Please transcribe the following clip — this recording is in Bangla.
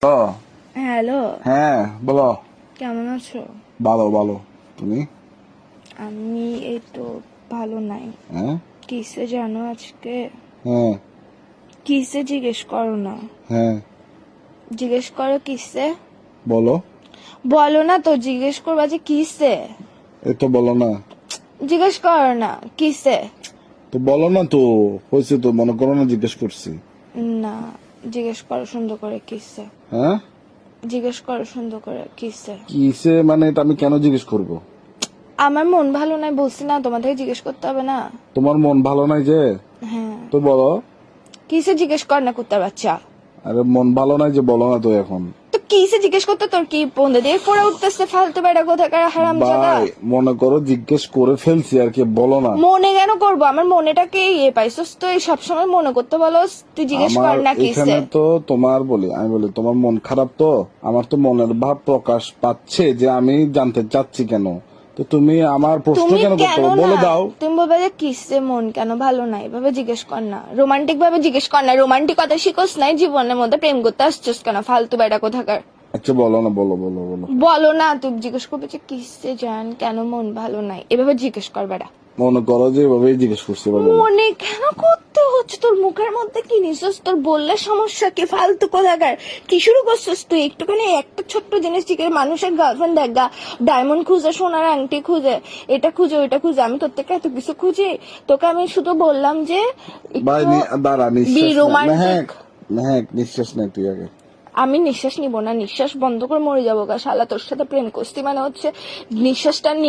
হ্যালো। হ্যাঁ বলো। কেমন আছো? ভালো ভালো। তুমি? আমি এই তো ভালো নাই। হ্যাঁ কিসে জানো আজকে? হ্যাঁ কিসে জিজ্ঞেস করো না। হ্যাঁ জিজ্ঞেস করো কিসে। বলো। বলো না তো, জিজ্ঞেস করবা যে কিসে। এই তো বলো না। জিজ্ঞেস করো না কিসে। তো বলো না তো, হয়েছে তো, মনে করো না জিজ্ঞেস করছি। না, জিজ্ঞেস করো সুন্দর করে কিসে। হ্যাঁ জিজ্ঞেস করো সুন্দর করে কিসে। কিসে মানে এটা আমি কেন জিজ্ঞেস করব? আমার মন ভালো নাই বলছি না, তোমাদের জিজ্ঞেস করতে হবে না। তোমার মন ভালো নাই যে? হ্যাঁ, তো বলো। কিসে জিজ্ঞেস কর না কুত্তার বাচ্চা। আরে মন ভালো নাই যে বলো না তো এখন। তো কিসে জিজ্ঞেস করতে তোর কি বন্ধে দিয়ে ফোড়া উঠতেছে ফালতু বেড়া কোথাকার হারামজাদা। ভাই মনে করো জিজ্ঞেস করে ফেলছি আর কি, বলো না। মনে কেন করবো? আমার মনেটাকে ইয়ে পাইছস তুই, সবসময় মনে করতে বলো। তুই জিজ্ঞেস কর আমার না এখানে কিসে। তো তোমার আমি বলি তোমার মন খারাপ, তো আমার তো মনের ভাব প্রকাশ পাচ্ছে যে আমি জানতে চাচ্ছি কেন। তো তুমি আমার প্রশ্ন তুমি কেন করতে কেন হবে? না, বলে দাও। তুমি বলবে যে কিসে মন কেন ভালো নাই, এভাবে জিজ্ঞেস কর না। রোমান্টিক ভাবে জিজ্ঞেস কর না। রোমান্টিকতা শিখোস নাই জীবনের মধ্যে, প্রেম করতে আসছিস কেন ফালতু বেড়া কোথাকার। আচ্ছা বলো না, বলো বলো বলো। বলো না, তুই জিজ্ঞেস করবে যে কিসে জান কেন মন ভালো নাই, এভাবে জিজ্ঞেস কর বেড়া। মনে করো যে এভাবেই জিজ্ঞেস করছি, বলো। মনে কেন করতে হচ্ছে? তোর মুখের মধ্যে কি নিছিস? তোর বললে সমস্যা কি? ফালতু কোথাকার কি শুরু করছিস তুই? একটুখানি একটা ছোট্ট জিনিস জিজ্ঞেস, মানুষের গার্লফ্রেন্ড দেখা, ডায়মন্ড খুঁজে, সোনার আংটি খুঁজে, এটা খুঁজে ওইটা খুঁজে, আমি তোর থেকে এত কিছু খুঁজি? তোকে আমি শুধু বললাম যে ভাই দাঁড়া, বি নিঃশ্বাস রোমান্টিক। নিঃশ্বাস নেই তুই আগে। আমি নিঃশ্বাস নিব না? নিঃশ্বাস বন্ধ করে মরে যাবো গা শালা। তোর সাথে প্রেম করছি মানে হচ্ছে নিঃশ্বাসটা